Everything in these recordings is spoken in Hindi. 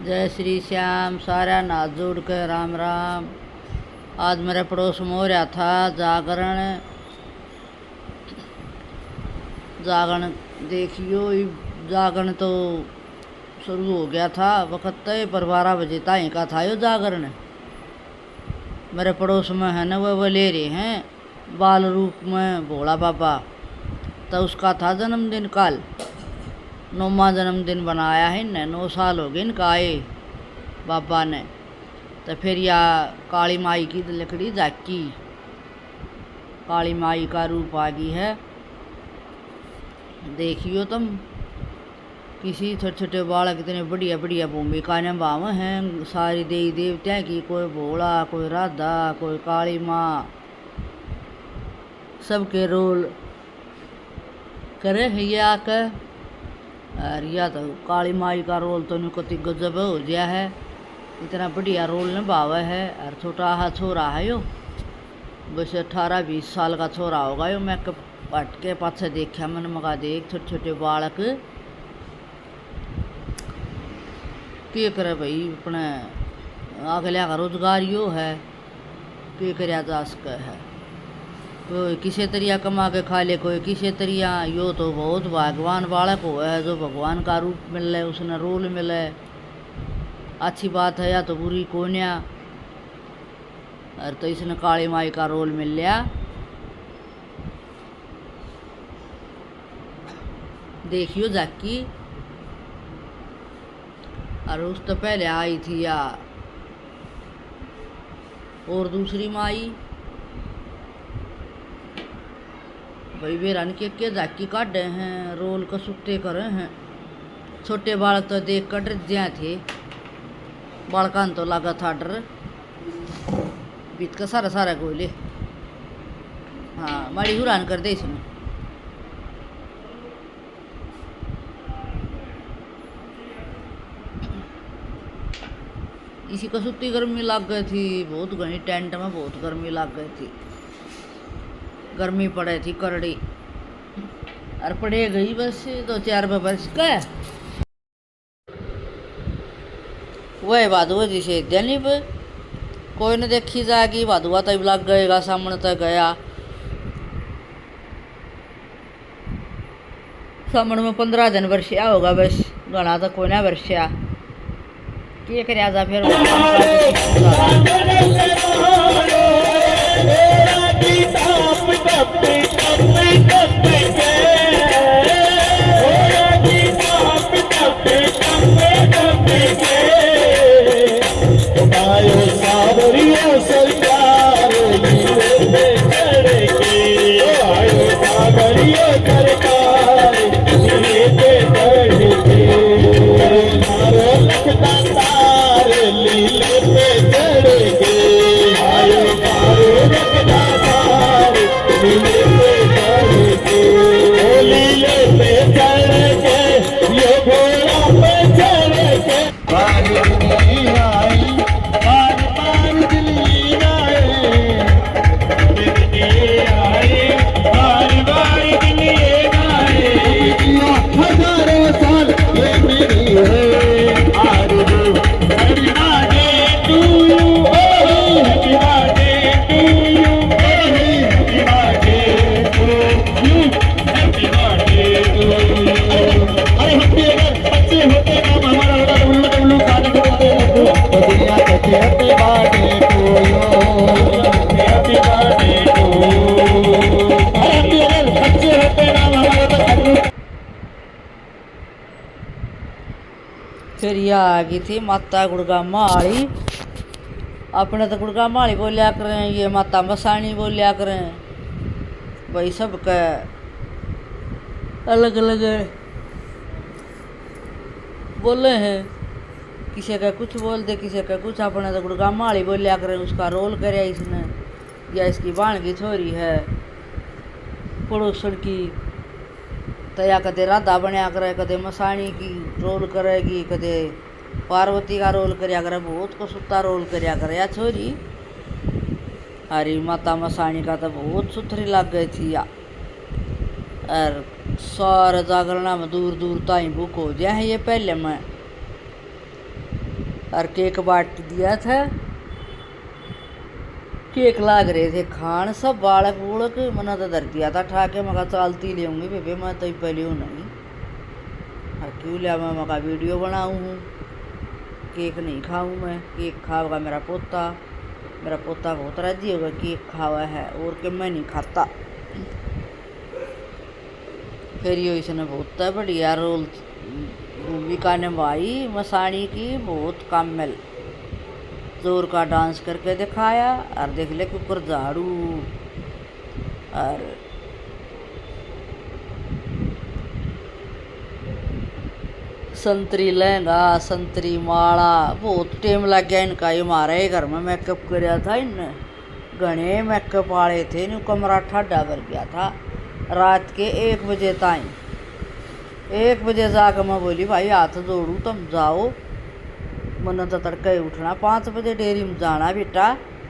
जय श्री श्याम। सारा नाथ जोड़ के राम राम। आज मेरे पड़ोस में हो रहा था जागरण। जागरण देखियो, जागरण तो शुरू हो गया था वक्त तय पर 12 बजे ताई का था यो जागरण। मेरे पड़ोस में है ना वो ले रहे हैं बाल रूप में भोला बाबा। तो उसका था जन्मदिन कल, 9वां जन्मदिन बनाया है इनने। 9 साल हो गए इनका आए बाबा ने। तो फिर या काली माई की लकड़ी जाकी, काली माई का रूप आ गई है। देखियो तुम, किसी छोटे छोटे बालक इतने बढ़िया बढ़िया भूमिका निभाव हैं सारी देवी देवता की। कोई भोला, कोई राधा, कोई काली माँ, सबके रोल करे है ये आकर। और या तो काली माई का रोल तो कति गजब हो गया है, इतना बढ़िया रोल निभावा है। और छोटा हा छोरा है यो, बस 18-20 साल का छोरा होगा यो। मैं हट के पाछे देखा, मैंने मगा देख छोटे छोटे बालक के करे भाई। अपने अगले का रोजगार यो है, के करया जा सके है। कोई किसी तरिया कमा के खा ले, कोई किसी तरिया। यो तो बहुत भगवान बालक हो है जो भगवान का रूप मिले, उसने रोल मिले। अच्छी बात है या तो बुरी कोन्या। और तो इसने काली माई का रोल मिल लिया। देखियो जाकी। और उस तो पहले आई थी या और दूसरी माई भाई। वे रन के जाकी काटे हैं, रोल का सुते करे हैं। छोटे बालक तो देख कर डर ज्या थे, बालकान तो लगा था डर। बीत का सारा सारा गोले। हाँ, माड़ी हुरान कर दे इसमें। इसी को सुती गर्मी लग गई थी बहुत घनी, टेंट में बहुत गर्मी लग गई थी। गर्मी पड़े थी करड़ी, और पड़े गई बस 2-4 बरस का। वह बादुआ जिसे दिल्ली पे कोई न देखी जाएगी, बादुआ तब लग गएगा सामने तक गया। सामने में 15 दिन वर्षिया होगा बस, घना तो कोई ना वर्षिया के कर जा। फिर फिर यह आ गई थी माता गुड़गामा वाली। अपने तो गुड़गामा वाली बोलिया करें, ये माता मसानी बोलिया करें भाई। सबका अलग अलग बोले हैं, किसी का कुछ बोल दे, किसी का कुछ। अपने तो गुड़गामा वाली बोलिया करें, उसका रोल करे इसने। या इसकी बाण की छोरी है पड़ोसन की, तो या कदे राधा बनया करे, कदे मसानी की रोल करेगी, कदे पार्वती का रोल करया करे। बहुत को सुता रोल करया करे या छोरी। हरी माता मसानी का तो बहुत सुथरी लग गई थी या। और सारे जागरण में दूर दूर ताई बुक हो जाए है। ये पहले में और केक बांट दिया था। केक लाग रहे थे खान, सब बालक बूड़क मना तो धर दिया था ठाके। मका चालती ले होंगी बेबे, मैं तो पहले हूँ नहीं और क्यों लिया मैं मका वीडियो बनाऊँ हूँ। केक नहीं खाऊँ मैं, केक खाओगा मेरा पोता। मेरा पोता बहुत राजी होगा केक खावा है, और के मैं नहीं खाता। फिर यो इसने बहुत बढ़िया रोल भूमिका निभाई मसाणी की, बहुत कामिल जोर का डांस करके दिखाया। और देख ले कुकर झाड़ू और संतरी लहंगा, संतरी माला, बहुत टाइम लग गया इनका। ये हमारे घर में मेकअप कराया था इनने, घने मेकअप वाले थे। इन कमरा ठाडा भर गया था रात के 1 बजे ताई। 1 बजे जाकर मैं बोली भाई हाथ जोड़ू तुम जाओ, मन तो तड़के उठना 5 बजे डेयरी में जाना बेटा,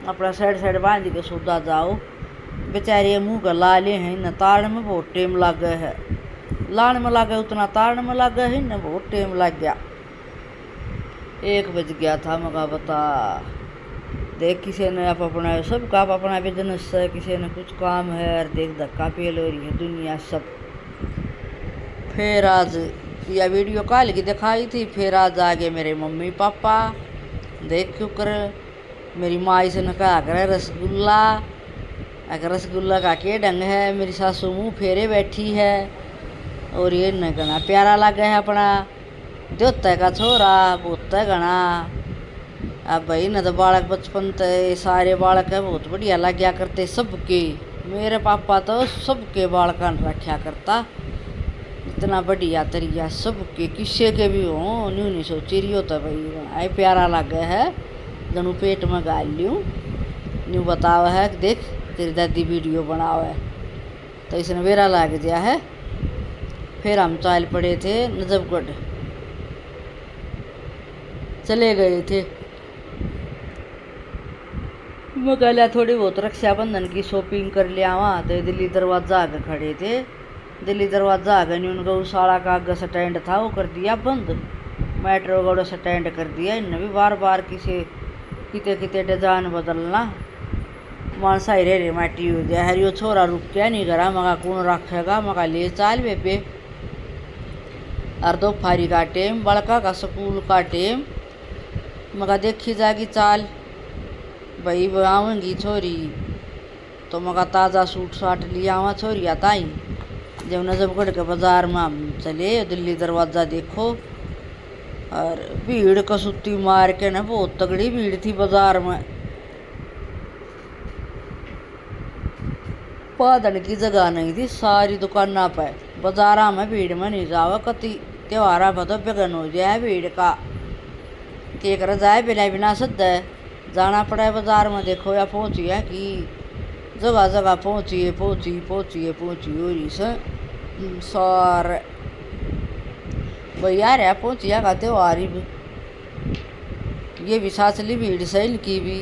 अपना साइड बांध के सोदा जाओ। बेचारे मुँह का लाले हैं न, ताड़ में बहुत टाइम लग गया है। लाने में लग गया उतना ताड़ में लग गया है न, बहुत टाइम लग गया। 1 बज गया था। मगा बता देख, किसी ने आप अपना सबका अपना बिजनेस है, किसी ने कुछ काम है। और देख धक्का पेल हो रही है दुनिया सब। फिर आज यह वीडियो कॉल की दिखाई थी। फिर आज आगे मेरे मम्मी पापा देख क्यों कर। मेरी माँ इसने कहा करे रसगुल्ला, अगर रसगुल्ला का के ढंग है। मेरी सासू मुँह फेरे बैठी है और ये न घना प्यारा लगा है अपना जोता का छोरा, बहुत घना। अब भाई न तो बालक बचपन ते सारे बालक है बहुत बढ़िया लग गया करते सबके। मेरे पापा तो सबके बालका रखा करता, इतना बढ़िया तरीका सबके, किसी के भी हो न्यू नहीं सोची रही होता भाई आई प्यारा लग है जनू पेट में गाल लूँ। न्यू बताओ है देख तेरी दादी वीडियो बनाओ है, तो इसने मेरा लग गया है। फिर हम चाल पड़े थे नजफगढ़, चले गए थे। मैं कह लिया थोड़ी बहुत रक्षाबंधन की शॉपिंग कर लिया। वहाँ तो दिल्ली दरवाजा आगे खड़े थे। दिल्ली दरवाजा आगे नहीं, उनका गौशाला का आगे स्टैंड था वो कर दिया बंद। मेट्रो गौड़ा स्टैंड कर दिया। इनने भी बार बार किते किते डिजाइन बदलना। मानसा ही रे माटी हो जाए। हरियो छोरा रुक क्या नहीं करा, मगा कौन रखेगा, मगा ले चाल बेपे। और दोपहरी का टेम, बड़का का स्कूल का टेम, मगा देखी जाएगी चाल भाई आऊँगी छोरी तो मगा ताज़ा सूट साट लिया वहाँ छोरी आता ही। जब नजफगढ़ के बाज़ार में हम चले, दिल्ली दरवाज़ा देखो और भीड़ कसूती मार के ना, बहुत तगड़ी भीड़ थी बाज़ार में। पादन की जगह नहीं थी, सारी दुकाना पे बाज़ारा में भीड़ में नहीं जावा। कति त्योहारा पर तो बेगन हो जाए भीड़ का, के कर जाए बिना बिना सद जाना पड़ा है बाज़ार में। देखो या पहुँची है कि जगह जगह पहुँची हो रही सर भैया रे पहुँचिया का त्योहार भी। ये भी सासली भीड़ से इनकी भी,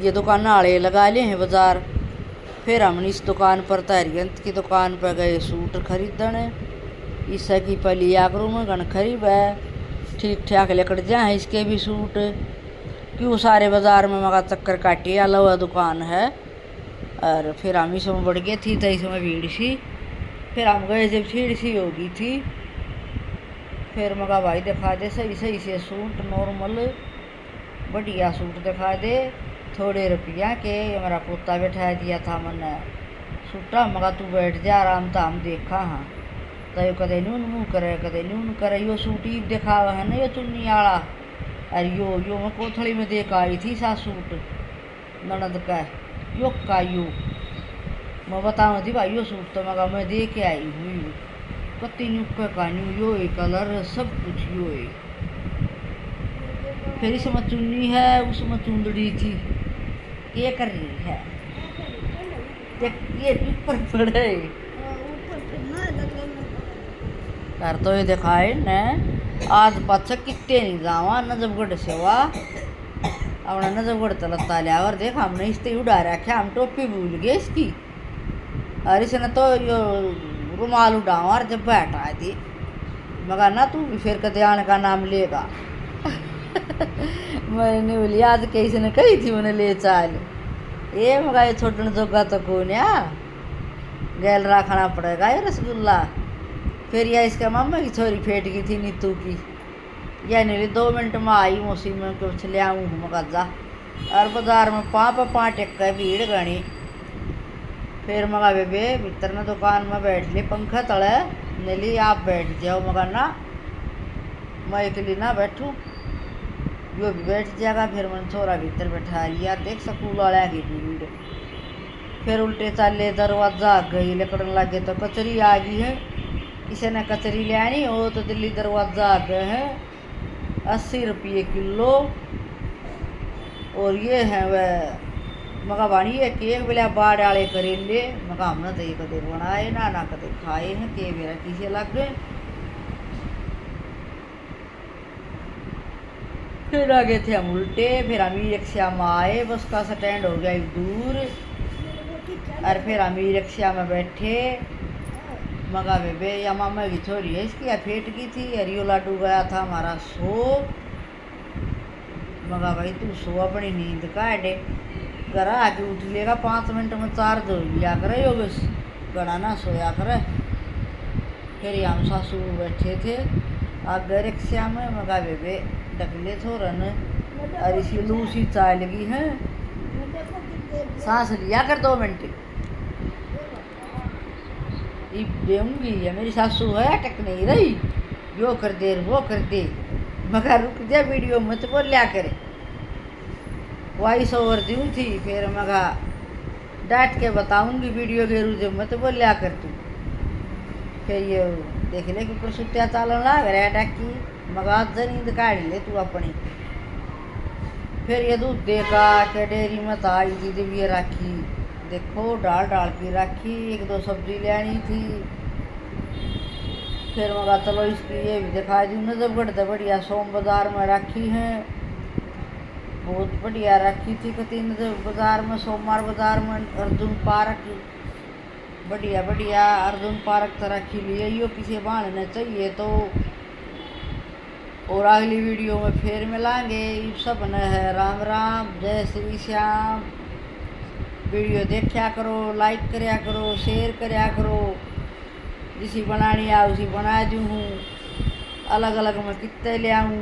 ये दुकान आड़े लगा ले हैं बाज़ार। फिर हमने इस दुकान पर तहरियंत की दुकान पर गए सूट खरीदने। इससे की पलिया करूँ मैं गण खरीब है, ठीक ठाक लकड़ जाए इसके भी सूट। क्यों सारे बाज़ार में मगा चक्कर काटे अलावा दुकान है। और फिर हम इसमें बढ़ गए थी तो इसमें भीड़ सी। फिर हम गए जब भीड़ सी होगी थी, फिर मगा भाई दिखा दे सही सही से सूट, नॉर्मल बढ़िया सूट दिखा दे थोड़े रुपया के। हमारा पोता बैठा दिया था मैंने सूटा, मगा तू बैठ जा आराम था हम देखा। हाँ तो कदे नून मुँह करे कदे नून करे। यो सूट ही दिखावा है ना, यो चुन्नी वाला। अरे यो मैं कोथड़ी में देख आई थी सा सूट ननद का यो मैं बताऊँ थी भाई यो सूट तो मगा मैं दे के आई हुई। कत्ती नुक्का का न्यू यो कलर सब कुछ यो है। फिर इसमें चुन्नी है उसमें चुंदड़ी थी। ये कर रही है ये ऊपर पड़े कर तो ये दिखाए न। आज पाछा कितने नहीं जावा नजफगढ़ से हुआ अपना नजफगढ़ चलता लिया। और देख हमने इससे उड़ा रखा, हम टोपी भूल गए इसकी। और इसने तो यो रुमाल उड़ावा और जब बैठा थी मगर ना तू भी फिर कदे आने का नाम लेगा। मैंने बोली आज किसी ने कही थी उन्हें ले चाल ये मगा ये छोड़ने जोगा तो कौन या गैल रखना पड़ेगा ये रसगुल्ला। फिर यह इसके मामा की छोरी फेंट गई थी नीतू की, यह नहीं 2 मिनट में आई मौसी में कुछ ले आऊँ मगा जा। और बाजार में पाँच टेक्का भीड़ गणी। फिर मगा बेबे भीतर ने दुकान में बैठ ली पंखा तले नेली आप बैठ जाओ मगा ना मैं अकेली ना बैठूँ यो भी बैठ जाएगा। फिर मैंने छोरा भीतर बैठा लिया देख स्कूल वाले की भीड़। फिर उल्टे चाले दरवाजा गई लकड़न लगे तो कचरी आ गई है, किसी ने कचरी ले आनी हो तो दिल्ली दरवाजा आ गए हैं 80 रुपये किलो। और ये है वह मगा बानी है केक बोलिया बाढ़ आले करेले मगा हमने तो ये कदे बनाए ना कदे खाए हैं के मेरा किसे लग गए। फिर आगे थे हम उल्टे, फिर हम ई रिक्शा में आए, बस का स्टैंड हो गया दूर। और फिर हम ई रिक्शा में बैठे मगा बेबे या मामा की छोरी है इसकी या फेंट की थी हरियो लाडू गया था हमारा सो। मगा भाई तू सो अपनी नींद काटे घर आके उठ लेगा 5 मिनट में चार्ज हो लिया करे यो बस गड़ा ना सोया करे। फिर हम सासू बैठे थे आगे रिक्शा में मगा बेबे डकले थोरन और इसी लू सी चाय लगी है सांस लिया कर 2 मिनट देऊंगी। या मेरी सासू है अटक नहीं रही यो कर दे वो कर दे मगर रुक जा वीडियो मत बोलिया करे वॉइस ओवर दूँ थी। फिर मगा डांट के बताऊंगी वीडियो के रूज मत बोलिया कर तू। फिर ये देख ले कि सुट्टिया चालन लाग रहा डाकी मगा नींद काट ले तू अपनी। फिर ये दूध देगा के डेयरी में आई थी दिव्य राखी देखो डाल की राखी 1-2 सब्जी लेनी थी। फिर मगा चलो इसकी ये भी दिखा दी नजफगढ़ तो बढ़िया सोम बाजार में राखी है बहुत बढ़िया राखी थी कती बाजार में सोमवार बाजार में अर्जुन पार्क बढ़िया अर्जुन पार्क तो राखी लिए यो किसी बांधने चाहिए तो। और अगली वीडियो में फिर मिलांगे सब न है राम राम जय श्री श्याम। वीडियो देखा करो लाइक करया करो शेयर करया करो जिसी बनानी आ उसी बना दूँ हूँ अलग अलग मैं कितने ले आऊँ।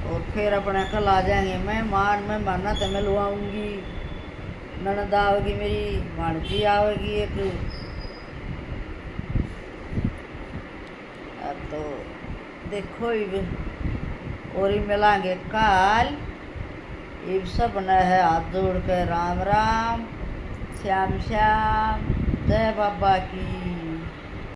और फिर अपने कल आ जाएंगे मैं माना तो मैं लुआऊँगी ननद आवेगी मेरी भाणजी आवेगी एक तो देखो और ही मिलांगे काल। ये सब न है हाथ जोड़ के राम राम श्याम श्याम जय बाबा की।